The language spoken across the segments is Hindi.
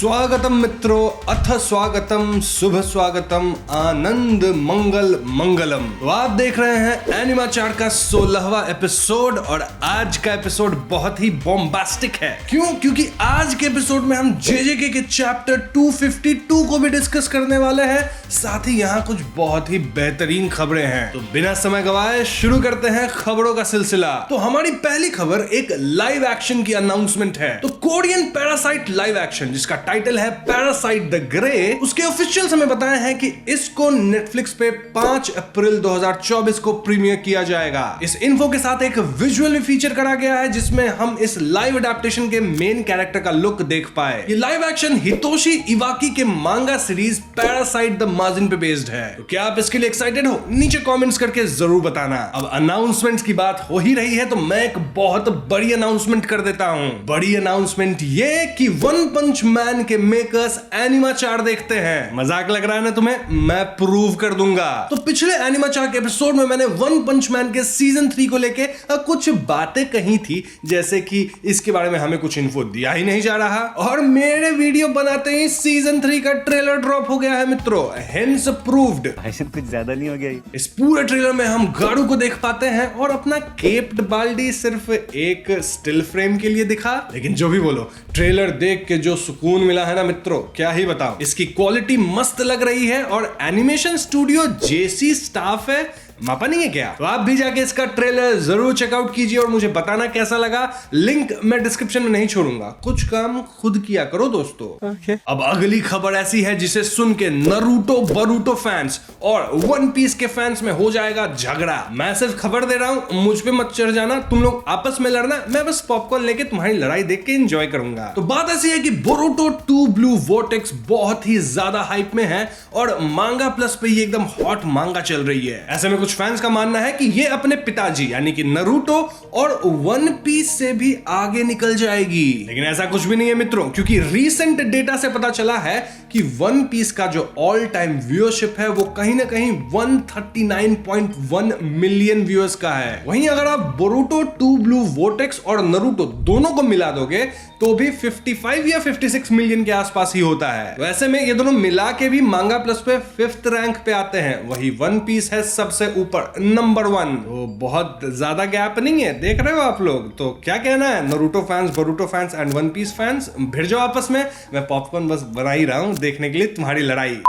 स्वागतम मित्रों, अथ स्वागतम, शुभ स्वागतम, आनंद मंगल मंगलम। तो आप देख रहे हैं एनिमाचार का 16वां एपिसोड और आज का एपिसोड बहुत ही बॉम्बास्टिक है। क्यों? क्योंकि आज के एपिसोड में हम जेजेके के चैप्टर 252 को भी डिस्कस करने वाले हैं। साथ ही यहाँ कुछ बहुत ही बेहतरीन खबरें हैं। तो बिना समय गवाए शुरू करते हैं खबरों का सिलसिला। तो हमारी पहली खबर एक लाइव एक्शन की अनाउंसमेंट है। तो कोरियन पैरासाइट लाइव एक्शन, जिसका टाइटल है पैरासाइट द ग्रे, उसके ऑफिशियल्स हमें बताए हैं कि इसको नेटफ्लिक्स पे 5 अप्रैल 2024 को प्रीमियर किया जाएगा। इस इन्फो के साथ एक विजुअल भी फीचर करा गया है जिसमें हम इस लाइव अडेप्टेशन के मेन कैरेक्टर का लुक देख पाए। ये लाइव एक्शन हितोशी इवाकी के मांगा सीरीज पैरासाइट द माजिन पे बेस्ड है। तो क्या आप इसके लिए एक्साइटेड हो? नीचे कमेंट्स करके जरूर बताना। अब अनाउंसमेंट्स की बात हो ही रही है तो मैं एक बहुत बड़ी अनाउंसमेंट कर देता हूं। बड़ी अनाउंसमेंट ये कि वन पंच मैन के मेकर्स एनिमाचार देखते हैं। मजाक लग रहा है ना तुम्हें? मैं प्रूव कर दूंगा। तो पिछले एनिमाचार के एपिसोड में मैंने वन पंच मैन के सीजन 3 को लेके कुछ बातें कही थी, जैसे कि इसके बारे में हमें कुछ इन्फो दिया ही नहीं जा रहा और मेरे वीडियो बनाते ही सीजन 3 का ट्रेलर ड्रॉप हो गया है मित्रों। Hence proved. कुछ ज्यादा नहीं हो गया? इस पूरे ट्रेलर में हम गारू को देख पाते हैं और अपना केप्ड बाल्डी सिर्फ एक स्टिल फ्रेम के लिए दिखा। लेकिन जो भी बोलो, ट्रेलर देख के जो सुकून मिला है ना मित्रों, क्या ही बताऊं। इसकी क्वालिटी मस्त लग रही है और एनिमेशन स्टूडियो जेसी स्टाफ है, मापा नहीं है क्या? तो आप भी जाके इसका ट्रेलर जरूर चेकआउट कीजिए और मुझे बताना कैसा लगा। लिंक मैं डिस्क्रिप्शन में नहीं छोड़ूंगा। कुछ काम खुद किया करो दोस्तों। अब अगली खबर ऐसी है जिसे सुन के नरूटो बरूटो फैंस और वन पीस के फैंस में हो जाएगा झगड़ा। मैं सिर्फ खबर दे रहा हूं, मुझ पे मत चढ़ जाना। तुम लोग आपस में लड़ना, मैं बस पॉपकॉर्न लेके तुम्हारी लड़ाई देख के एंजॉय करूंगा। तो बात ऐसी है कि बोरुटो 2 ब्लू वोर्टेक्स बहुत ही ज्यादा हाइप में है और मांगा प्लस पे ये एकदम हॉट मांगा चल रही है। ऐसे में कुछ फैंस का मानना है कि ये अपने पिताजी यानी कि नरूटो और वन पीस से भी आगे निकल जाएगी। लेकिन ऐसा कुछ भी नहीं है मित्रों, क्योंकि रीसेंट डेटा से पता चला है कि वन पीस का जो ऑल टाइम व्यूअरशिप है वो कहीं ना कहीं 139.1 मिलियन व्यूअर्स का है। वहीं अगर आप बोरुटो 2 ब्लू वोर्टेक्स और नरूटो दोनों को मिला दोगे तो भी 55 या 56 मिलियन के आसपास ही होता है। वैसे में ये दोनों मिला के भी मांगा प्लस पे 5th रैंक पे आते हैं। वही वन पीस है सबसे ऊपर नंबर 1। तो बहुत ज्यादा गैप नहीं है, देख रहे हो आप लोग। तो क्या कहना है Naruto fans, Boruto fans and One Piece fans? भिड़ जाओ आपस में। मैं पॉपकॉर्न बस बना ही रहा हूं देखने के लिए तुम्हारी लड़ाई।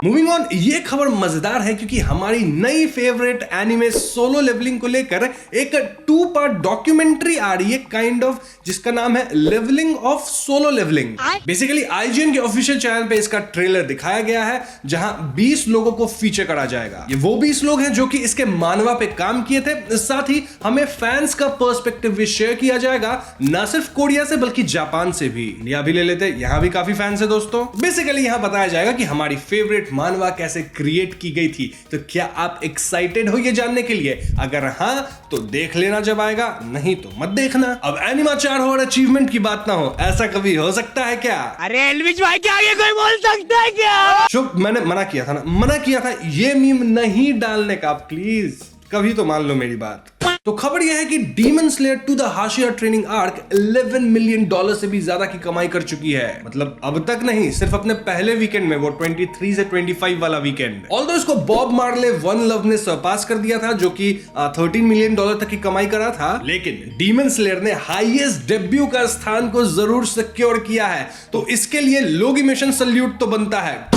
मूविंग ऑन, ये खबर मजेदार है क्योंकि हमारी नई फेवरेट एनिमे सोलो लेवलिंग को लेकर एक 2 पार्ट डॉक्यूमेंट्री आ रही है काइंड ऑफ, जिसका नाम है Leveling of Solo Leveling. Basically IGN के ऑफिशियल चैनल पे इसका ट्रेलर दिखाया गया है जहां 20 लोगों को फीचर करा जाएगा। ये वो 20 लोग हैं जो कि इसके मानवा पे काम किए थे। साथ ही हमें फैंस का पर्सपेक्टिव भी शेयर किया जाएगा, ना सिर्फ कोरिया से बल्कि जापान से भी। इंडिया भी ले लेते, यहां भी काफी फैंस है दोस्तों। बेसिकली यहां बताया जाएगा कि हमारी फेवरेट मानवा कैसे क्रिएट की गई थी। तो क्या आप एक्साइटेड हो ये जानने के लिए? अगर हां तो देख लेना जब आएगा, नहीं तो मत देखना। अब एनिमाचार हो और अचीवमेंट की बात ना हो, ऐसा कभी हो सकता है क्या? अरे एल्विश भाई के आगे कोई बोल सकता है क्या? चुप, मैंने मना किया था ना, मना किया था ये मीम नहीं डालने का। प्लीज कभी तो मान लो मेरी बात। तो खबर यह है कि डीमन स्लेयर टू द हाशिया ट्रेनिंग आर्क $11 मिलियन से भी ज्यादा की कमाई कर चुकी है। मतलब अब तक नहीं, सिर्फ अपने पहले वीकेंड में, वो 23 से 25 वाला वीकेंड। ऑल्दो इसको बॉब मार्ले वन लव ने सरपास कर दिया था जो कि $13 मिलियन तक की कमाई करा था। लेकिन डीमन स्लेयर ने हाईएस्ट डेब्यू का स्थान को जरूर सिक्योर किया है। तो इसके लिए लोगिमेशन सल्यूट तो बनता है।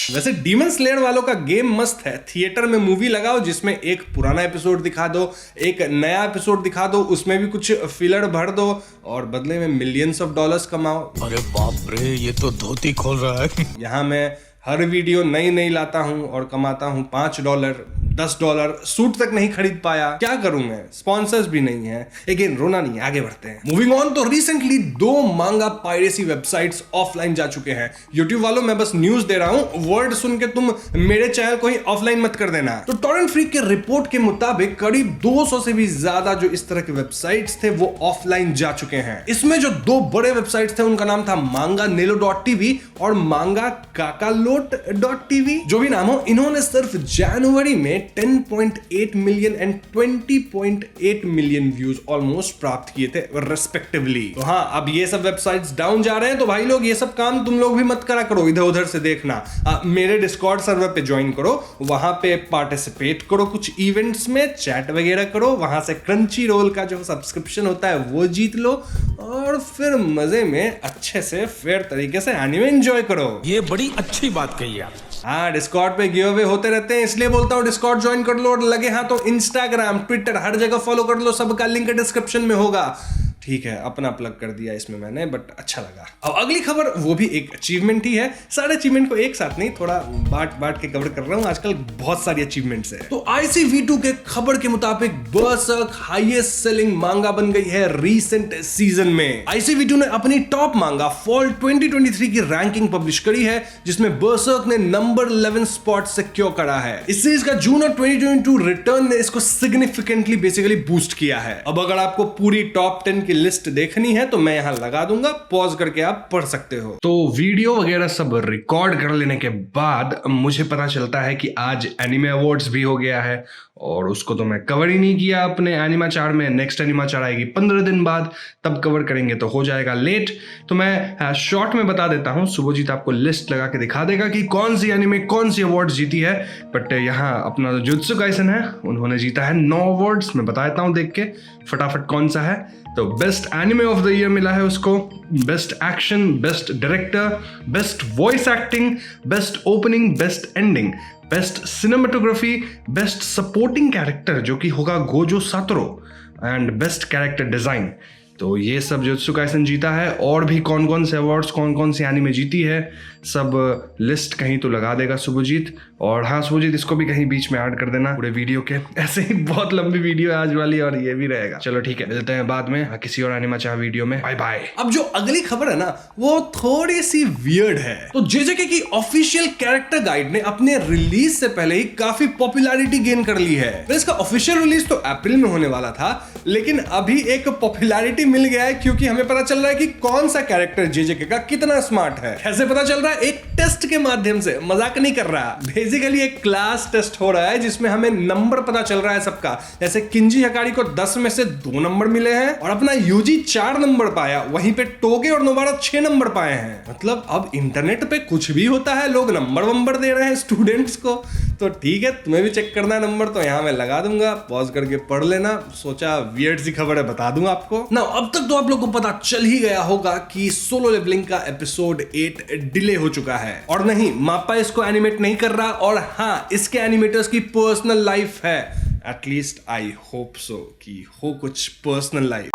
वैसे डीमन स्लेयर वालों का गेम मस्त है। थिएटर में मूवी लगाओ जिसमें एक पुराना एपिसोड दिखा दो, एक नया एपिसोड दिखा दो, उसमें भी कुछ फिलर भर दो और बदले में मिलियंस ऑफ डॉलर्स कमाओ। अरे बाप रे, ये तो धोती खोल रहा है। यहाँ मैं हर वीडियो नई लाता हूँ और कमाता हूँ $5, $10। सूट तक नहीं खरीद पाया, क्या करूं मैं? स्पॉन्सर्स भी नहीं है। लेकिन रोना नहीं है, आगे बढ़ते हैं। मूविंग ऑन, तो रिसेंटली 2 मांगा पायरेसी वेबसाइट्स ऑफलाइन जा चुके हैं। यूट्यूब वालों, मैं बस न्यूज दे रहा हूं, वर्ड सुन के तुम मेरे चैनल को ही ऑफलाइन मत कर देना। तो टॉरेंट फ्रीक के रिपोर्ट के मुताबिक करीब 200 से भी ज्यादा जो इस तरह के वेबसाइट्स थे वो ऑफलाइन जा चुके हैं। इसमें जो 2 बड़े वेबसाइट्स थे उनका नाम था manganelo.tv और mangakakalote.tv। जो भी नाम हो, इन्होंने सिर्फ जनवरी में 10.8 million and 20.8 million views almost प्राप्त किए थे रेस्पेक्टिवली। तो हाँ, अब ये सब वेबसाइट्स डाउन जा रहे हैं, तो भाई लोग ये सब काम तुम लोग भी मत करा करो इधर उधर से देखना। मेरे डिस्कॉर्ड सर्वर पे ज्वाइन करो, वहां पे पार्टिसिपेट करो कुछ इवेंट्स में, चैट वगैरह करो, वहां से क्रंची रोल का जो सब्सक्रिप्शन होता है वो जीत लो और फिर मजे में अच्छे से फेयर तरीके से एनीमे एंजॉय करो। ये बड़ी अच्छी बात कही आप। हाँ, डिस्कॉर्ड पे गिव अवे होते रहते हैं, इसलिए बोलता हूँ डिस्कॉर्ड ज्वाइन कर लो, और लगे हाँ तो इंस्टाग्राम, ट्विटर, हर जगह फॉलो कर लो, सबका लिंक डिस्क्रिप्शन में होगा। ठीक है, अपना प्लग कर दिया इसमें मैंने, बट अच्छा लगा। अब अगली खबर, वो भी एक अचीवमेंट ही है। सारे अचीवमेंट को एक साथ नहीं, थोड़ा बांट के कवर कर रहा हूं, आजकल बहुत सारी अचीवमेंट्स है। तो ICV2 के खबर के मुताबिक बर्सर्क हाईएस्ट सेलिंग मांगा बन गई है रीसेंट सीजन में। ICV2 ने अपनी टॉप मांगा फॉल 2023 की रैंकिंग पब्लिश करी है, जिसमें बर्सर्क ने नंबर 11 स्पॉट सिक्योर करा है। इस सीरीज का जून और 2022 रिटर्न ने इसको सिग्निफिकेंटली बेसिकली बूस्ट किया है। अब अगर आपको पूरी टॉप 10 की लिस्ट देखनी है तो मैं यहां लगा दूंगा, पॉज करके आप पढ़ सकते हो। तो वीडियो वगैरह सब रिकॉर्ड कर लेने के बाद मुझे पता चलता है कि आज एनिमे अवार्ड्स भी हो गया है, और उसको तो मैं कवर ही नहीं किया अपने एनिमाचार में। नेक्स्ट एनिमाचार आएगी 15 दिन बाद, तब कवर करेंगे तो हो जाएगा लेट। तो मैं शॉर्ट में बता देता हूँ, शुभजीत आपको लिस्ट लगा के दिखा देगा कि कौन सी एनिमे कौन सी अवार्ड्स जीती है। बट यहाँ अपना जो जुत्सु काइसन है उन्होंने जीता है 9 अवार्ड्स। मैं बता देता हूँ देख के फटाफट कौन सा है। तो best anime of the year मिला है उसको, best action, best director, best voice acting, best opening, best ending, best cinematography, best supporting character जो कि होगा Gojo Satoru, and best character design. तो ये सब जुत्सु काइसन जीता है। और भी कौन कौन से अवार्ड्स, कौन कौन सी एनिमे जीती है, सब लिस्ट कहीं तो लगा देगा शुभजीत। और हाँ शुभजीत, इसको भी कहीं बीच में ऐड कर देना पूरे वीडियो के। ऐसे ही बहुत लंबी वीडियो है आज वाली, और ये भी रहेगा। चलो ठीक है, मिलते हैं बाद में किसी और एनिमेचार वीडियो में। Bye bye. अब जो अगली खबर है ना, वो थोड़ी सी वियर्ड है। तो जेजेके की ऑफिशियल कैरेक्टर गाइड ने अपने रिलीज से पहले ही काफी पॉपुलैरिटी गेन कर ली है। तो इसका ऑफिशियल रिलीज तो अप्रैल में होने वाला था, लेकिन अभी एक पॉपुलैरिटी मिल गया है, क्योंकि हमें पता चल रहा है कि कौन सा कैरेक्टर जेजेके का कितना स्मार्ट है। कैसे पता चल रहा है? एक टेस्ट के माध्यम से, मजाक नहीं कर रहा। बेसिकली एक क्लास टेस्ट हो रहा है जिसमें हमें नंबर पता चल रहा है सबका। जैसे किंजी हकारी को 10 में से 2 नंबर मिले हैं, और अपना यूजी 4 नंबर पाया, वहीं पे टोगे और नोबारा 6 नंबर पाए हैं। मतलब अब इंटरनेट पे कुछ भी होता है, लोग नंबर दे रहे हैं स्टूडेंट्स को। तो ठीक है, तुम्हें भी चेक करना है नंबर, तो यहां मैं लगा दूंगा, पॉज करके पढ़ लेना। सोचा वियर्ड सी खबर है, बता दूं आपको ना। अब तक तो आप लोगों को पता चल ही गया होगा कि सोलो लेवलिंग का एपिसोड 8 डिले हो चुका है। और नहीं, माप्पा इसको एनिमेट नहीं कर रहा, और हाँ, इसके एनिमेटर्स की पर्सनल लाइफ है। एटलीस्ट आई होप सो कि हो कुछ पर्सनल लाइफ।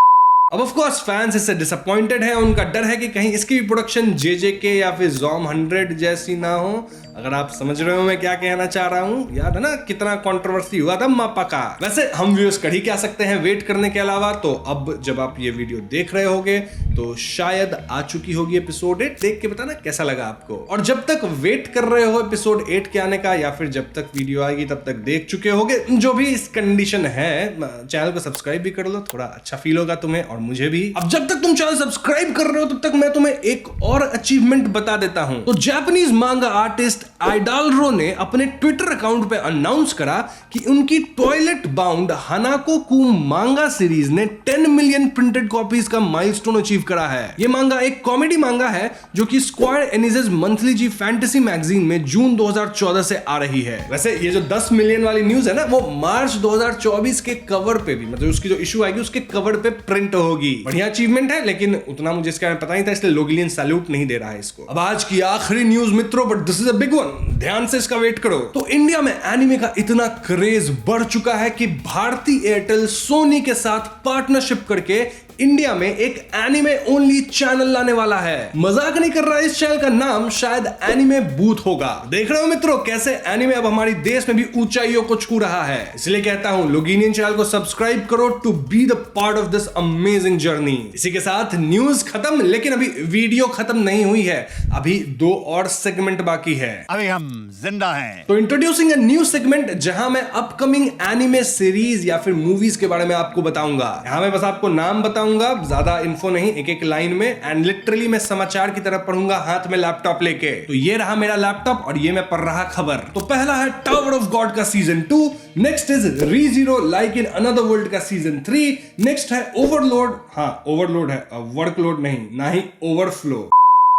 अब ऑफ कोर्स फैंस इससे डिसअपॉइंटेड है, उनका डर है कि कहीं इसकी भी प्रोडक्शन जेजेके या फिर ज़ॉम 100 जैसी ना हो। अगर आप समझ रहे हो मैं क्या कहना चाह रहा हूं। याद है ना कितना कंट्रोवर्सी हुआ था माप्पा का। वैसे हम व्यूअर्स कर ही क्या सकते हैं वेट करने के अलावा। तो अब जब आप ये वीडियो देख रहे होगे तो शायद आ चुकी होगी एपिसोड 8। देख के बताना कैसा लगा आपको। और जब तक वेट कर रहे हो एपिसोड 8 के आने का, या फिर जब तक वीडियो आएगी तब तक देख चुके होगे, जो भी इस कंडीशन है, चैनल को सब्सक्राइब भी कर लो, थोड़ा अच्छा फील होगा तुम्हें और मुझे भी। अब जब तक तुम चैनल सब्सक्राइब कर रहे हो तब तक मैं तुम्हें एक और अचीवमेंट बता देता हूं। तो जापानीज मांगा आर्टिस्ट आइडालरो ने अपने ट्विटर अकाउंट पे अनाउंस करा कि उनकी टॉयलेट बाउंड हानाको कूम मांगा सीरीज ने 10 मिलियन प्रिंटेड कॉपीज का माइलस्टोन अचीव करा है। ये मांगा एक कॉमेडी मांगा है जो कि स्क्वायर एनिजेस मंथली जी फैंटेसी मैगजीन में जून 2014 से आ रही है। वैसे ये जो 10 मिलियन वाली न्यूज है ना, वो मार्च 2024 के कवर पे भी, मतलब उसकी जो इशू आएगी उसके कवर पे प्रिंट होगी। बढ़िया अचीवमेंट है, लेकिन उतना मुझे इसके बारे में पता नहीं था, इसलिए लोगिलियन सैल्यूट नहीं दे रहा है इसको। अब आज की आखिरी न्यूज मित्रों, but this is a big one, ध्यान से इसका वेट करो। तो इंडिया में एनिमे का इतना क्रेज बढ़ चुका है कि भारती एयरटेल सोनी के साथ पार्टनरशिप करके इंडिया में एक एनिमे ओनली चैनल लाने वाला है। मजाक नहीं कर रहा, इस चैनल का नाम शायद एनिमे बूथ होगा। देख रहे हो मित्रों कैसे एनिमे अब हमारे देश में भी ऊंचाइयों को छू रहा है। इसलिए कहता हूं लोगिनियन चैनल को सब्सक्राइब करो to be the part of this amazing journey. इसी के साथ न्यूज खत्म, लेकिन अभी वीडियो खत्म नहीं हुई है, अभी 2 और सेगमेंट बाकी है। अभी हम जिंदा हैं। तो इंट्रोड्यूसिंग अ न्यू सेगमेंट जहां मैं अपकमिंग एनिमे सीरीज या फिर मूवीज के बारे में आपको बताऊंगा। यहां मैं बस आपको नाम बताऊंगा, बताऊंगा, ज्यादा इन्फो नहीं, एक एक लाइन में, एंड लिटरली मैं समाचार की तरह पढ़ूंगा हाथ में लैपटॉप लेके। तो ये रहा मेरा लैपटॉप और ये मैं पढ़ रहा खबर। तो पहला है टावर ऑफ गॉड का season 2, next is Re Zero like in another world का सीजन 3, नेक्स्ट है ओवरलोड, हाँ ओवरलोड है, वर्कलोड नहीं, ना ही overflow,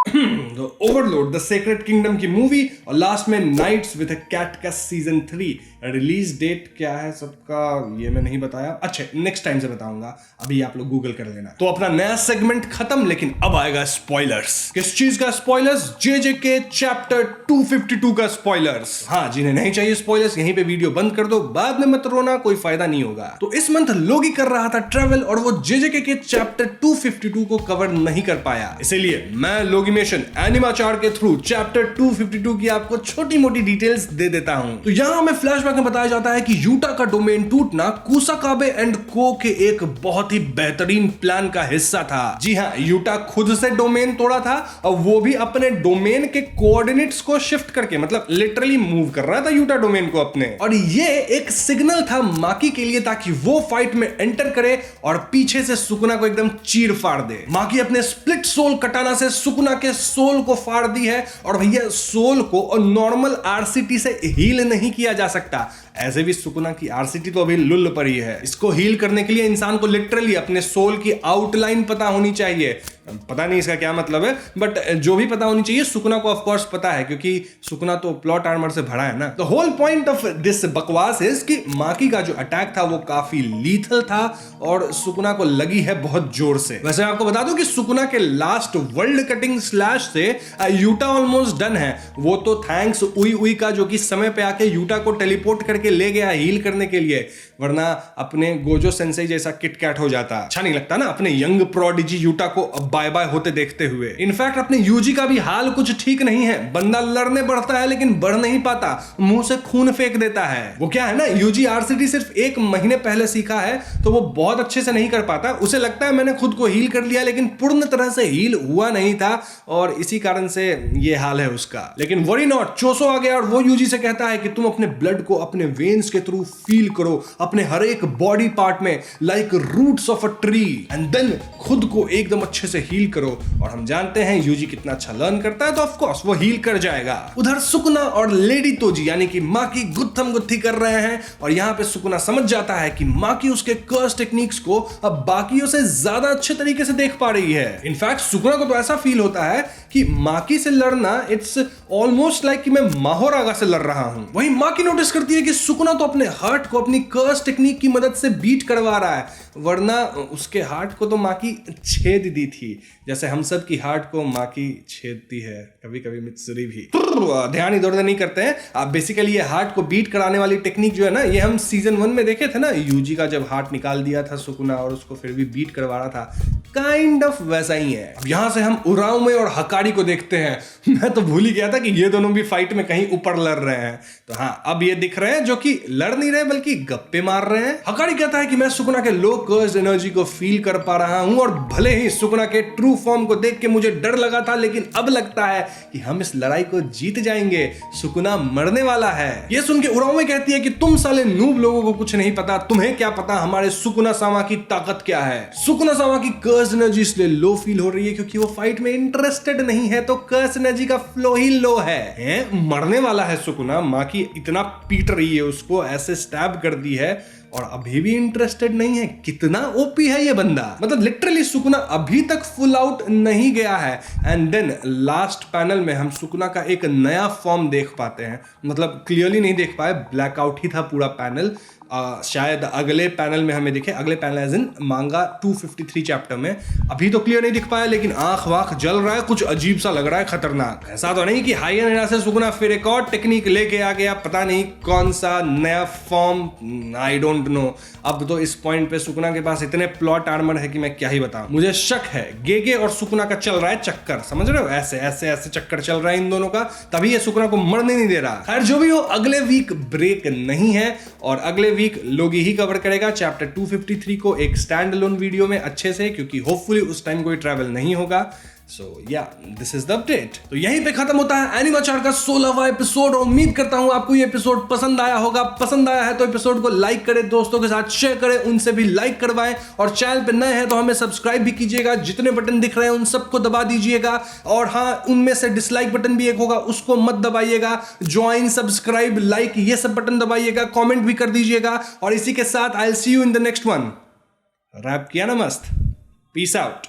Overlord the secret kingdom की मूवी, और लास्ट में नाइट्स विद अ कैट का सीजन 3। रिलीज डेट क्या है सबका ये मैं नहीं बताया, अच्छा नेक्स्ट टाइम से बताऊंगा, अभी आप लोग गूगल कर लेना। तो अपना नया सेगमेंट खत्म, लेकिन अब आएगा स्पॉयलर्स। किस चीज का स्पॉयलर्स? जेजेके चैप्टर 252 का स्पॉयलर्स। हाँ, जिन्हें नहीं चाहिए स्पॉयलर्स यहीं पे वीडियो बंद कर दो, बाद में मत रोना, कोई फायदा नहीं होगा। तो इस मंथ लोगी कर रहा था ट्रेवल और वो जेजेके के चैप्टर 252 को कवर नहीं कर पाया, इसीलिए मैं लोगीमेशन एनिमाचार के थ्रू चैप्टर 252 की आपको छोटी मोटी डिटेल्स दे देता हूं। तो यहां हमें फ्लैशबैक में बताया जाता है कि यूटा का डोमेन टूटना कुसाकाबे एंड को के एक बहुत ही बेहतरीन प्लान का हिस्सा था। जी हां, यूटा खुद से डोमेन तोड़ा था और वो भी अपने डोमेन के कोऑर्डिनेट्स को शिफ्ट करके, मतलब लिटरली मूव कर रहा था यूटा डोमेन को अपने। और ये एक सिग्नल था माकी के लिए ताकि वो फाइट में एंटर करे और पीछे से सुकुना को एकदम चीर फाड़ दे। माकी अपने स्प्लिट सोल कटाना से सुकुना के सोल को फाड़ दी है, और भैया सोल को नॉर्मल आरसीटी से हील नहीं किया जा सकता। ऐसे भी सुकुना की आरसीटी तो अभी लुल पर ही है। इसको हील करने के लिए इंसान को लिटरली अपने सोल की आउटलाइन पता होनी चाहिए। पता नहीं इसका क्या मतलब है, बट जो भी पता होनी चाहिए सुकुना को ऑफ कोर्स पता है, क्योंकि सुकुना तो प्लॉट आर्मर से भरा है ना। The whole point of this बकवास इज कि माकी का जो अटैक था वो काफी लीथल था और सुकुना को लगी है बहुत जोर से। वैसे आपको बता दूं कि सुकुना के लास्ट वर्ल्ड कटिंग स्लैश से यूटा ऑलमोस्ट डन है। वो तो थैंक्स उई उई का, जो कि समय पे आके यूटा को टेलीपोर्ट करके ले गया हील करने के लिए, वरना अपने गोजो सेंसेई जैसा किटकैट हो जाता। अच्छा नहीं लगता ना अपने यंग प्रोडिजी यूटा को बाय बाय होते देखते हुए। इनफैक्ट अपने यूजी का भी हाल कुछ ठीक नहीं है। बंदा लड़ने बढ़ता है लेकिन बढ़ नहीं पाता, मुंह से खून फेंक देता है। वो क्या है ना, यूजी आरसीटी सिर्फ 1 महीने पहले सीखा है तो वो बहुत अच्छे से नहीं कर पाता। उसे लगता है मैंने खुद को हील कर लिया, लेकिन पूर्ण तरह से हील हुआ नहीं था और इसी कारण से ये हाल है उसका। लेकिन वरी नॉट, चोसो आ गया और वो यूजी से कहता है कि तुम अपने ब्लड को अपने वेन्स के थ्रू फील करो, अपने हर एक बॉडी पार्ट में, like roots of a tree, and then खुद को एकदम अच्छे से हील करो। और हम जानते हैं यूजी कितना अच्छा लर्न करता है, तो ऑफ कोर्स वो हील कर जाएगा। उधर सुकुना और लेडी तोजी यानी कि माकी गुत्थम गुत्थी कर रहे हैं और यहां पे सुकुना समझ जाता है कि माकी उसके कर्स टेक्निक्स को अब बाकियों से ज्यादा अच्छे तरीके से देख पा रही है। इनफैक्ट सुकुना को तो ऐसा फील होता है कि माकी से लड़ना इट्स ऑलमोस्ट लाइक कि मैं माहोरागा से लड़ रहा हूं। वहीं माकी नोटिस करती है कि सुकुना तो अपने हार्ट को अपनी कर्स टेक्निक की मदद से बीट करवा रहा है, वरना उसके हार्ट को तो माकी छेद दी थी, जैसे हम सब की हार्ट को माकी छेदती है कभी कभी मित्सुरी भी। ध्यान इधर उधर नहीं करते हैं आप। बेसिकली ये हार्ट को बीट कराने वाली टेक्निक जो है ना, ये हम सीजन 1 में देखे थे ना, यूजी का जब हार्ट निकाल दिया था सुकुना और उसको फिर भी बीट करवा रहा था, काइंड ऑफ वैसा ही है। अब यहां से हम उराउमे और हकारी को देखते हैं। मैं तो भूल ही गया था कि ये दोनों भी फाइट में कहीं ऊपर लड़ रहे हैं। तो हाँ, अब ये दिख रहे हैं जो कि लड़ नहीं रहे बल्कि गप्पे मार रहे हैं। हकारी कहता है कि मैं सुकुना के लो कर्स्ड एनर्जी को फील कर पा रहा हूं और भले ही सुकुना के ट्रू फॉर्म को देख के मुझे डर लगा था, लेकिन अब लगता है कि हम इस लड़ाई को जीत जाएंगे, सुकुना मरने वाला है। ये सुन के उराउमे कहती है कि तुम साले नूब लोगों को कुछ नहीं पता, तुम्हें क्या पता हमारे सुकुना सामा की ताकत क्या है। सुकुना सामा की कर्स एनर्जी इसलिए लो फील हो रही है क्योंकि वो फाइट में इंटरेस्टेड नहीं है, तो कर्स एनर्जी का फ्लो ही लो है। मरने वाला है सुकुना, माँ की इतना पीट रही है उसको, ऐसे स्टैब कर दी है और अभी भी इंटरेस्टेड नहीं है। कितना ओपी है ये बंदा, मतलब लिटरली सुकुना अभी तक फुल आउट नहीं गया है। एंड देन लास्ट पैनल में हम सुकुना का एक नया फॉर्म देख पाते हैं, मतलब क्लियरली नहीं देख पाए, ब्लैकआउट ही था पूरा पैनल। शायद अगले पैनल में हमें दिखे, अगले पैनल एज इन मांगा 253 चैप्टर में। अभी तो क्लियर नहीं दिख पाया, लेकिन आंख वाख जल रहा है, कुछ अजीब सा लग रहा है, खतरनाक। ऐसा तो नहीं कि हाई एनर्जी से सुकुना फिर एक और टेक्निक लेके आ गया, पता नहीं कौन सा नया फॉर्म, आई डोंट नो। अब तो इस पॉइंट पे सुकुना के पास इतने प्लॉट आर्मर है कि मैं क्या ही बताऊं। मुझे शक है गेगे और सुकुना का चल रहा है चक्कर, समझ रहे हो, ऐसे ऐसे ऐसे चक्कर चल रहा है इन दोनों का, तभी ये सुकुना को मरने नहीं दे रहा। खैर जो भी हो, अगले वीक ब्रेक नहीं है और अगले वीक लोगी ही कवर करेगा चैप्टर 253 को एक स्टैंड अलोन वीडियो में अच्छे से, क्योंकि होपफुली उस टाइम कोई ट्रैवल नहीं होगा। सो या दिस इज द अपडेट। तो यहीं पे खत्म होता है एनिमाचार का 16वां एपिसोड। और उम्मीद करता हूं आपको ये एपिसोड पसंद आया होगा। पसंद आया है तो एपिसोड को लाइक करें, दोस्तों के साथ शेयर करें, उनसे भी लाइक करवाएं। और चैनल पे नए हैं तो हमें सब्सक्राइब भी कीजिएगा। जितने बटन दिख रहे हैं उन सबको दबा दीजिएगा। और हाँ, उनमें से डिसलाइक बटन भी एक होगा, उसको मत दबाइएगा। ज्वाइन, सब्सक्राइब, लाइक, ये सब बटन दबाइएगा। कॉमेंट भी कर दीजिएगा। और इसी के साथ I will see you in the next one. Rap किया ना मस्त। Peace out.